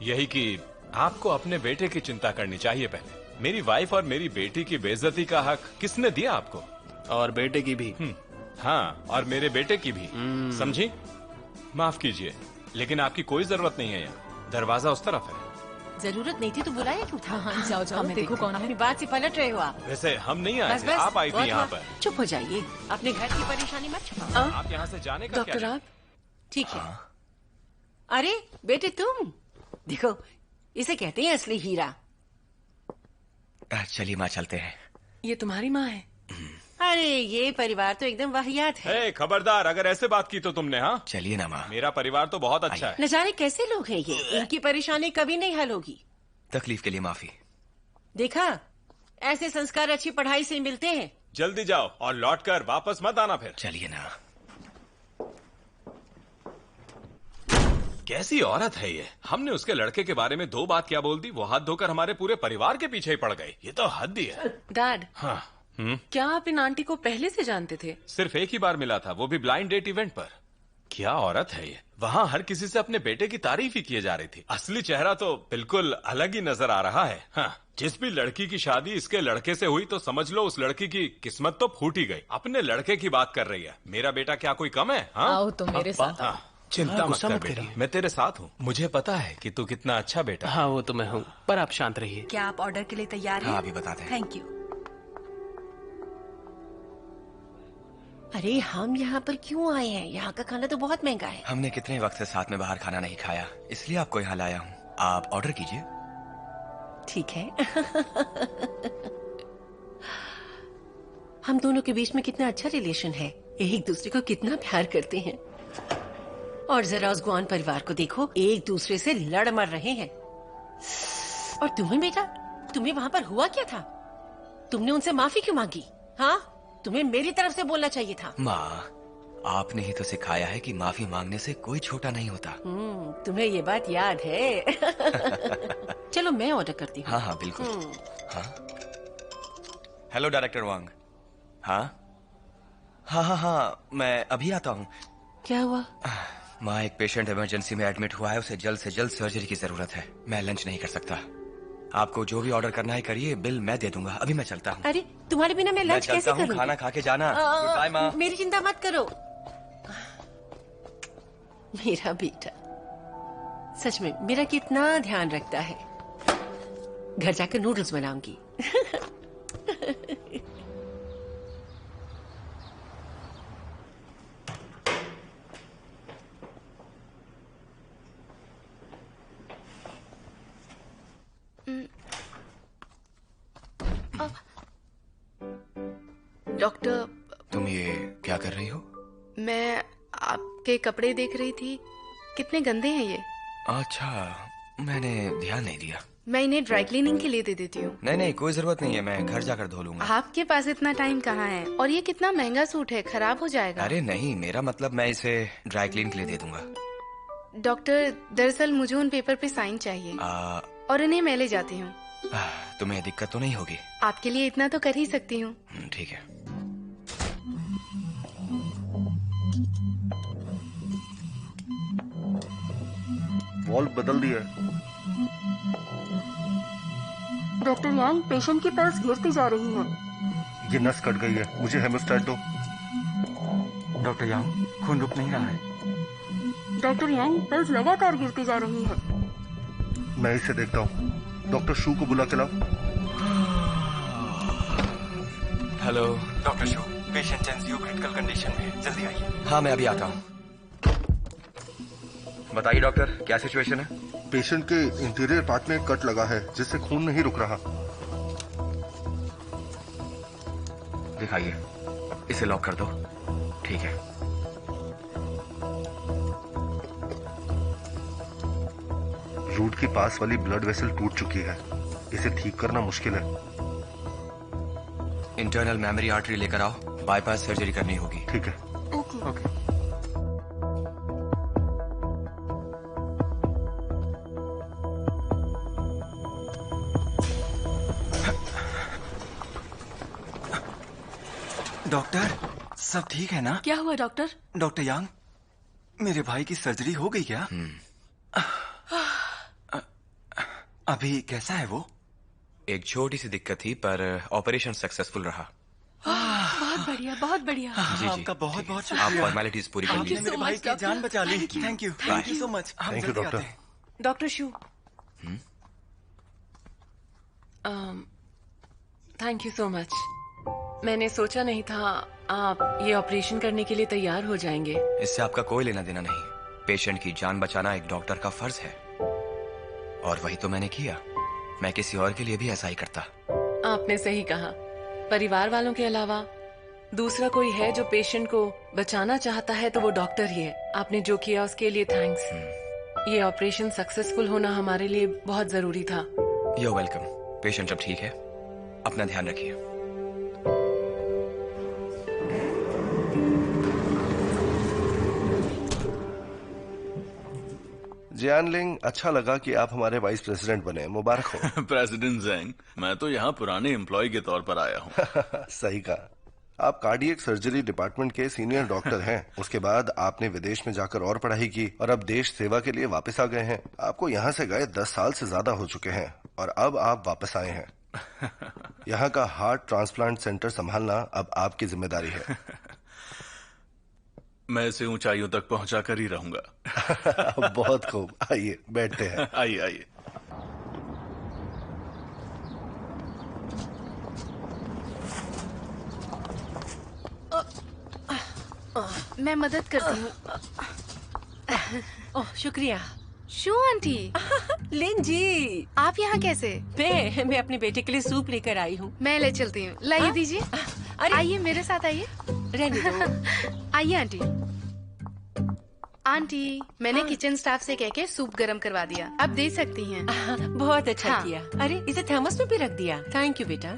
यही कि आपको अपने बेटे की चिंता करनी चाहिए पहले। मेरी वाइफ और मेरी बेटी की बेइज्जती का हक किसने दिया आपको? और बेटे की भी। हाँ, और मेरे बेटे की भी। समझी? माफ कीजिए, लेकिन आपकी कोई जरूरत नहीं है यहाँ। दरवाजा उस तरफ है। जरूरत नहीं थी तो बुलाया क्यों था? हाँ, जाओ जाओ, देखो कौन है। अपनी बात से पलट रहे हो आप। वैसे हम नहीं आए बस थे, बस, आप आई थी बहुत यहाँ हुआ। पर। चुप हो जाइए, अपने घर की परेशानी मत छुपाओ। आप यहाँ से जाने का डॉक्टर क्या? आप ठीक है। अरे बेटे तुम देखो, इसे कहते हैं असली हीरा। चलिए माँ, चलते हैं। ये तुम्हारी माँ है? अरे ये परिवार तो एकदम वाहियात है। हे, खबरदार, अगर ऐसे बात की तो तुमने। हाँ, चलिए ना माँ। मेरा परिवार तो बहुत अच्छा है। न जाने कैसे लोग हैं ये, इनकी परेशानी कभी नहीं हल होगी। तकलीफ के लिए माफी। देखा, ऐसे संस्कार अच्छी पढ़ाई से मिलते हैं। जल्दी जाओ और लौटकर वापस मत आना फिर। चलिए ना। कैसी औरत है ये? हमने उसके लड़के के बारे में 2 बात क्या बोल दी, वो हाथ धोकर हमारे पूरे परिवार के पीछे ही पड़ गई। ये तो हद ही है। डैड, हाँ। क्या आप इन आंटी को पहले से जानते थे? सिर्फ एक ही बार मिला था, वो भी ब्लाइंड डेट इवेंट पर। क्या औरत है ये? वहाँ हर किसी से अपने बेटे की तारीफ ही किए जा रही थी। असली चेहरा तो बिल्कुल अलग ही नजर आ रहा है। हाँ, जिस भी लड़की की शादी इसके लड़के से हुई तो समझ लो उस लड़की की किस्मत तो फूट ही गई। अपने लड़के की बात कर रही है। मेरा बेटा क्या कोई कम है? हाँ? आओ तुम मेरे साथ। हाँ, चिंता मत कर बेटी, मैं तेरे साथ हूँ। मुझे पता है कि तू कितना अच्छा बेटा। हाँ वो तो मैं हूँ, पर आप शांत रहिए। क्या आप ऑर्डर के लिए तैयार हैं? हाँ, अभी बताते हैं। Thank you. अरे हम यहाँ पर क्यों आए हैं? यहाँ का खाना तो बहुत महंगा है। हमने कितने वक्त से साथ में बाहर खाना नहीं खाया, इसलिए आपको यहाँ लाया हूँ। आप ऑर्डर कीजिए। ठीक है। हम दोनों के बीच में कितना अच्छा रिलेशन है, एक दूसरे को कितना प्यार करते हैं। और जरा उस गुआन परिवार को देखो, एक दूसरे से लड़ मर रहे हैं। और तुम्हें बेटा, तुम्हें वहाँ पर हुआ क्या था? तुमने उनसे माफी क्यों मांगी? हाँ, तुम्हें मेरी तरफ से बोलना चाहिए था। माँ, आपने ही तो सिखाया है कि माफी मांगने से कोई छोटा नहीं होता। तुम्हें ये बात याद है। चलो मैं ऑर्डर करती हूँ। हाँ हाँ बिल्कुल। हाँ, हेलो डायरेक्टर वांग। हाँ हाँ हाँ हाँ, मैं अभी आता हूँ। क्या हुआ? माँ, एक पेशेंट इमरजेंसी में एडमिट हुआ है, उसे जल्द से जल्द सर्जरी की जरूरत है। मैं लंच नहीं कर सकता। आपको जो भी ऑर्डर करना है करिए, बिल मैं दे दूंगा। अभी मैं चलता हूँ। अरे तुम्हारे बिना मैं लंच कैसे करूँ? खाना खा के जाना। गुड बाय माँ। मेरी चिंता मत करो। मेरा बेटा सच में मेरा कितना ध्यान रखता है। घर जाकर नूडल्स बनाऊंगी। डॉक्टर, तुम ये क्या कर रही हो? मैं आपके कपड़े देख रही थी, कितने गंदे हैं ये। अच्छा, मैंने ध्यान नहीं दिया। मैं इन्हें ड्राई क्लीनिंग के लिए दे देती हूँ। नहीं नहीं, कोई जरूरत नहीं है, मैं घर जाकर धो लूंगा। आपके पास इतना टाइम कहाँ है? और ये कितना महंगा सूट है, खराब हो जाएगा। अरे नहीं, मेरा मतलब मैं इसे ड्राई क्लीन के लिए दे दूंगा। डॉक्टर, दरअसल मुझे उन पेपर पे साइन चाहिए और इन्हें मैं ले जाती हूँ। तुम्हें दिक्कत तो नहीं होगी? आपके लिए इतना तो कर ही सकती हूँ। ठीक है। वॉल्व बदल दिया है। डॉक्टर यांग, पेशेंट की पल्स गिरती जा रही है। ये नस कट गई है, मुझे हेमोस्टैट दो। डॉक्टर यांग, खून रुक नहीं रहा है। डॉक्टर यांग, पल्स लगातार गिरती जा रही है। मैं इसे देखता हूँ। डॉक्टर शू को बुला के लाओ। हेलो डॉक्टर शू, पेशेंट एनसीयू क्रिटिकल कंडीशन में, जल्दी आइए। हाँ, मैं अभी आता हूँ। बताइए डॉक्टर, क्या सिचुएशन है? पेशेंट के इंटीरियर पार्ट में कट लगा है, जिससे खून नहीं रुक रहा। दिखाइए, इसे लॉक कर दो। ठीक है। रूट के पास वाली ब्लड वेसल टूट चुकी है, इसे ठीक करना मुश्किल है। इंटरनल मेमोरी आर्टरी लेकर आओ, बाईपास सर्जरी करनी होगी। ठीक है। ओके। डॉक्टर, सब ठीक है ना? क्या हुआ डॉक्टर? डॉक्टर यांग, मेरे भाई की सर्जरी हो गई क्या? अभी कैसा है वो? एक छोटी सी दिक्कत थी, पर ऑपरेशन सक्सेसफुल रहा। बहुत बढ़िया, बहुत बढ़िया। जी जी, आपका बहुत बहुत आप शुक्रिया। फॉर्मेलिटीज पूरी कर लीजिए। मेरे भाई की जान बचा ली। Thank you so much. हम थैंक यू जल्दी डॉक्टर। आते हैं। Doctor Shu, thank you so much. मैंने सोचा नहीं था आप ये ऑपरेशन करने के लिए तैयार हो जाएंगे। इससे आपका कोई लेना देना नहीं। पेशेंट की जान बचाना एक डॉक्टर का फर्ज है, और वही तो मैंने किया। मैं किसी और के लिए भी ऐसा ही करता। आपने सही कहा। परिवार वालों के अलावा दूसरा कोई है जो पेशेंट को बचाना चाहता है तो वो डॉक्टर ही है। आपने जो किया उसके लिए थैंक्स। ये ऑपरेशन सक्सेसफुल होना हमारे लिए बहुत जरूरी था। You're welcome. पेशेंट अब ठीक है, अपना ध्यान रखिए। जियानलिंग, अच्छा लगा कि आप हमारे वाइस प्रेसिडेंट बने, मुबारक हो। प्रेसिडेंट जेंग, मैं तो यहाँ पुराने एम्प्लॉय के तौर पर आया हूँ। सही कहा। आप कार्डियक सर्जरी डिपार्टमेंट के सीनियर डॉक्टर हैं। उसके बाद आपने विदेश में जाकर और पढ़ाई की और अब देश सेवा के लिए वापस आ गए हैं। आपको यहाँ से गए 10 साल से ज्यादा हो चुके हैं और अब आप वापस आए हैं। यहाँ का हार्ट ट्रांसप्लांट सेंटर संभालना अब आपकी जिम्मेदारी है। मैं इसे ऊंचाइयों तक पहुंचा कर ही रहूंगा। बहुत खूब, आइए बैठते हैं। आइए आइए। मैं मदद करती हूँ। ओह शुक्रिया। शू आंटी। लिन जी, आप यहाँ कैसे? मैं अपने बेटे के लिए सूप लेकर आई हूँ। मैं ले चलती हूँ। लाइए दीजिए। आइए मेरे साथ आइए। रहने दो। आइए आंटी। आंटी, मैंने किचन स्टाफ से कह के सूप गरम करवा दिया। आप दे सकती हैं। बहुत अच्छा हाँ। किया। अरे इसे थर्मस में भी रख दिया। थैंक यू बेटा।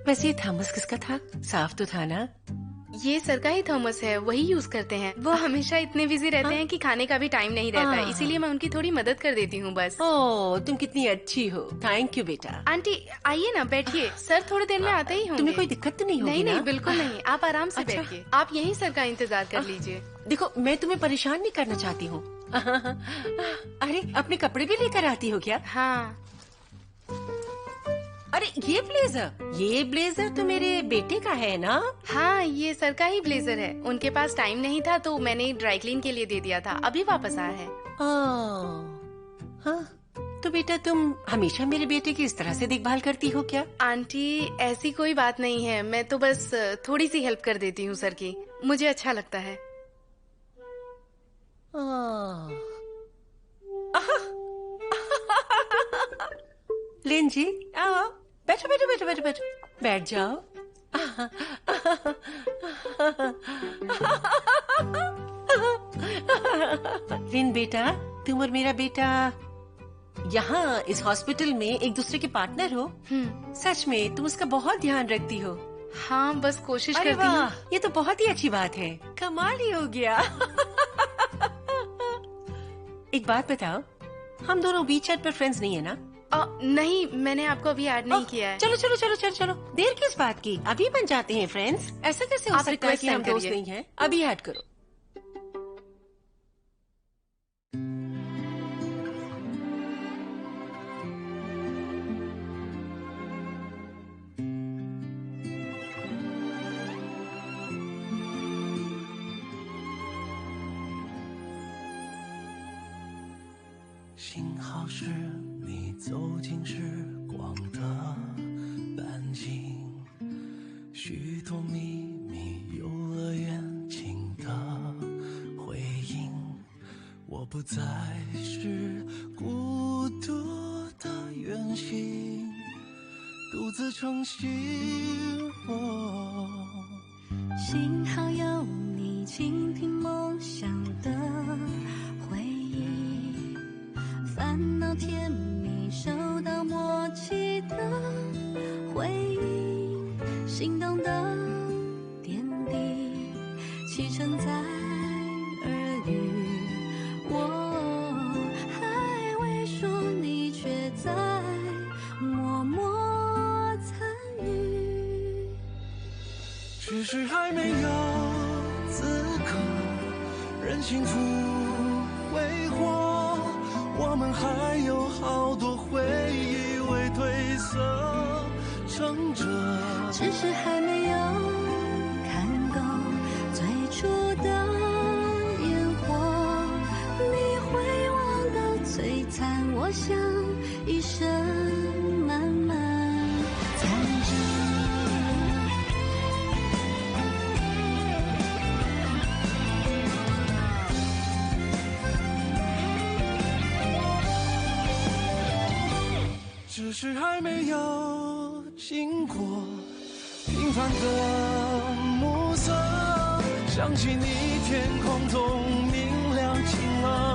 वैसे ये थर्मस किसका था? साफ तो था ना? ये सर का ही थर्मस है, वही यूज करते हैं। वो हमेशा इतने बिजी रहते हैं कि खाने का भी टाइम नहीं रहता है, इसीलिए मैं उनकी थोड़ी मदद कर देती हूँ बस। ओह, तुम कितनी अच्छी हो। थैंक यू बेटा। आंटी आइए ना, बैठिए। सर थोड़ी देर में आते ही होंगे। तुम्हें कोई दिक्कत तो नहीं होगी नहीं ना? नहीं, बिल्कुल नहीं। आप आराम से अच्छा। बैठिए। आप यहीं सर का इंतजार कर लीजिए। देखो, मैं तुम्हें परेशान नहीं करना चाहती हूँ। अरे अपने कपड़े भी लेकर आती हो क्या? हाँ। अरे ये ब्लेजर तो मेरे बेटे का है ना? हाँ, ये सर का ही ब्लेजर है। उनके पास टाइम नहीं था तो मैंने ड्राई क्लीन के लिए दे दिया था। अभी वापस आया है। हाँ, तो बेटा तुम हमेशा मेरे बेटे की इस तरह से देखभाल करती हो क्या? आंटी, ऐसी कोई बात नहीं है। मैं तो बस थोड़ी सी हेल्प कर देती हूँ सर की। मुझे अच्छा लगता है। लिन जी, आओ। बैठो बैठो बैठो बैठो बैठो। बैठ जाओ। लिन बेटा, तुम और मेरा बेटा यहाँ इस हॉस्पिटल में एक दूसरे के पार्टनर हो। सच में तुम उसका बहुत ध्यान रखती हो। हाँ, बस कोशिश अरे करती हूँ। वाह, ये तो बहुत ही अच्छी बात है। कमाल ही हो गया। एक बात बताओ, हम दोनों वीचैट पर फ्रेंड्स नहीं है ना? नहीं, मैंने आपको अभी ऐड नहीं किया है। चलो चलो चलो चलो चलो, देर किस बात की? अभी बन जाते हैं फ्रेंड्स। ऐसा कैसे हो आप सकता है request कि हम send दोस्त करिए। नहीं हैं? अभी ऐड करो।幸好是你走进时光的半径，许多秘密幼儿园情的回应。我不再是孤独的远行，独自成行。幸好有你倾听梦想的回忆，烦恼甜蜜收到默契的回应，心动的点滴启程在耳语，我还未说，你却在默默参与。只是还没有资格任幸福挥霍，我们还有好多回忆未褪色，撑着，只是还没有看够最初的烟火。你会忘得璀璨，我想一生慢慢藏着。只是还没有经过平凡的暮色，想起你天空中明亮晴朗